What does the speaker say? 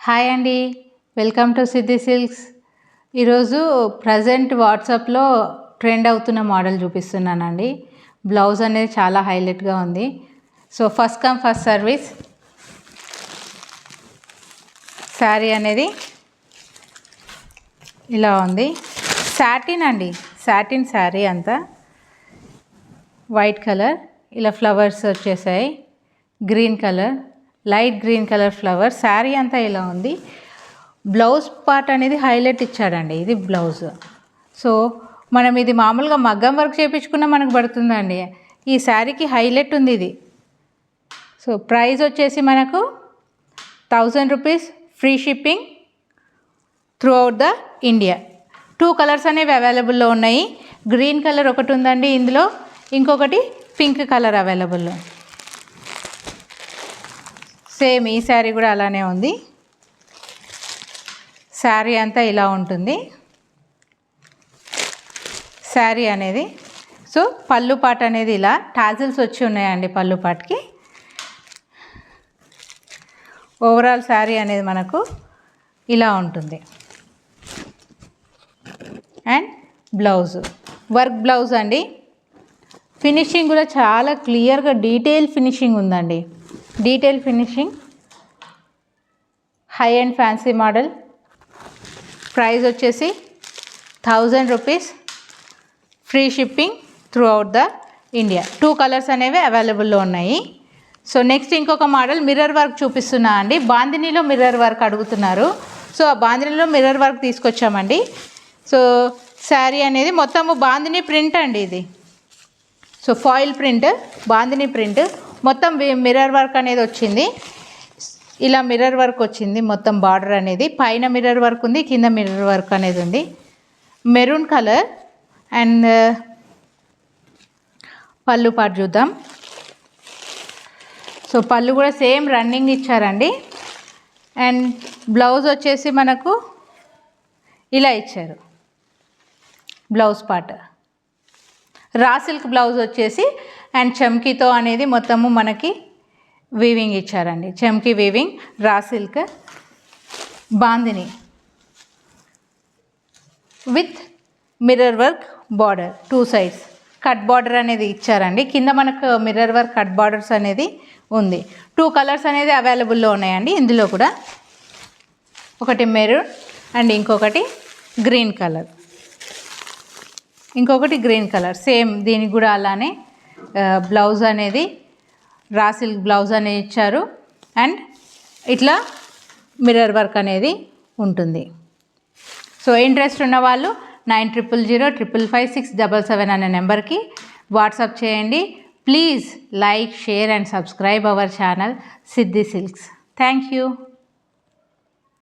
Hi అండి, welcome to Siddhi silks. ఈరోజు present వాట్సాప్లో ట్రెండ్ అవుతున్న మోడల్ చూపిస్తున్నానండి. బ్లౌజ్ అనేది చాలా హైలైట్గా ఉంది. So first come first service. Sari అనేది ఇలా ఉంది. సాటిన్ అండి, సాటిన్ శారీ అంతా వైట్ కలర్, ఇలా ఫ్లవర్స్ వచ్చేసాయి. Green colour, light green colour flower. Sari అంతా ఇలా ఉంది. బ్లౌజ్ పార్ట్ అనేది హైలైట్ ఇచ్చాడండి. ఇది బ్లౌజ్. సో మనం ఇది మామూలుగా మగ్గం వర్క్ చేయించుకున్నా మనకు పడుతుందండి. ఈ శారీకి హైలైట్ ఉంది ఇది. సో ప్రైస్ వచ్చేసి మనకు 1000 rupees, free shipping through out the India. 2 colours అనేవి అవైలబుల్లో ఉన్నాయి. గ్రీన్ కలర్ ఒకటి ఉందండి ఇందులో, ఇంకొకటి పింక్ కలర్ అవైలబుల్లో. సేమ్ ఈ శారీ కూడా అలానే ఉంది. శారీ అంతా ఇలా ఉంటుంది శారీ అనేది. సో పళ్ళు పాట అనేది ఇలా టాజిల్స్ వచ్చి ఉన్నాయండి పళ్ళు పాటకి. ఓవరాల్ శారీ అనేది మనకు ఇలా ఉంటుంది. అండ్ బ్లౌజ్ వర్క్ బ్లౌజ్ అండి. ఫినిషింగ్ కూడా చాలా క్లియర్గా డీటెయిల్ ఫినిషింగ్ ఉందండి. Detail finishing, high and fancy model. Price వచ్చేసి 1000 rupees, free shipping through out the India. 2 colours అనేవి అవైలబుల్లో ఉన్నాయి. సో నెక్స్ట్ ఇంకొక మోడల్ మిర్రర్ వర్క్ చూపిస్తున్నా అండి. బాందినీలో మిర్రర్ వర్క్ అడుగుతున్నారు. సో ఆ బాందినీలో మిర్రర్ వర్క్ తీసుకొచ్చామండి. సో శారీ అనేది మొత్తము బాందినీ ప్రింట్ అండి ఇది. So foil print, bandhani print, మొత్తం మిర్రర్ వర్క్ అనేది వచ్చింది. ఇలా మిర్రర్ వర్క్ వచ్చింది మొత్తం. బార్డర్ అనేది పైన మిర్రర్ వర్క్ ఉంది, కింద మిర్రర్ వర్క్ అనేది ఉంది. Maroon colour. అండ్ పళ్ళు పాటు చూద్దాం. సో పళ్ళు కూడా సేమ్ రన్నింగ్ ఇచ్చారండి. అండ్ బ్లౌజ్ వచ్చేసి మనకు ఇలా ఇచ్చారు. Blouse part raw silk blouse వచ్చేసి అండ్ చమ్కీతో అనేది మొత్తము మనకి వీవింగ్ ఇచ్చారండి. చమ్కీ weaving, raw silk, bandhani with mirror work border. 2 sides cut border అనేది ఇచ్చారండి. కింద మనకు మిర్రర్ వర్క్ కట్ బార్డర్స్ అనేది ఉంది. 2 కలర్స్ అనేది అవైలబుల్లో ఉన్నాయండి ఇందులో కూడా. ఒకటి మెరూన్ అండ్ ఇంకొకటి గ్రీన్ కలర్. సేమ్ దీనికి కూడా అలానే బ్లౌజ్ అనేది రా సిల్క్ బ్లౌజ్ అనేది ఇచ్చారు. అండ్ ఇట్లా మిర్రర్ వర్క్ అనేది ఉంటుంది. సో ఇంట్రెస్ట్ ఉన్న వాళ్ళు 9000055567 అనే నెంబర్కి వాట్సాప్ చేయండి. Please like, share and subscribe our channel Siddhi silks. Thank you.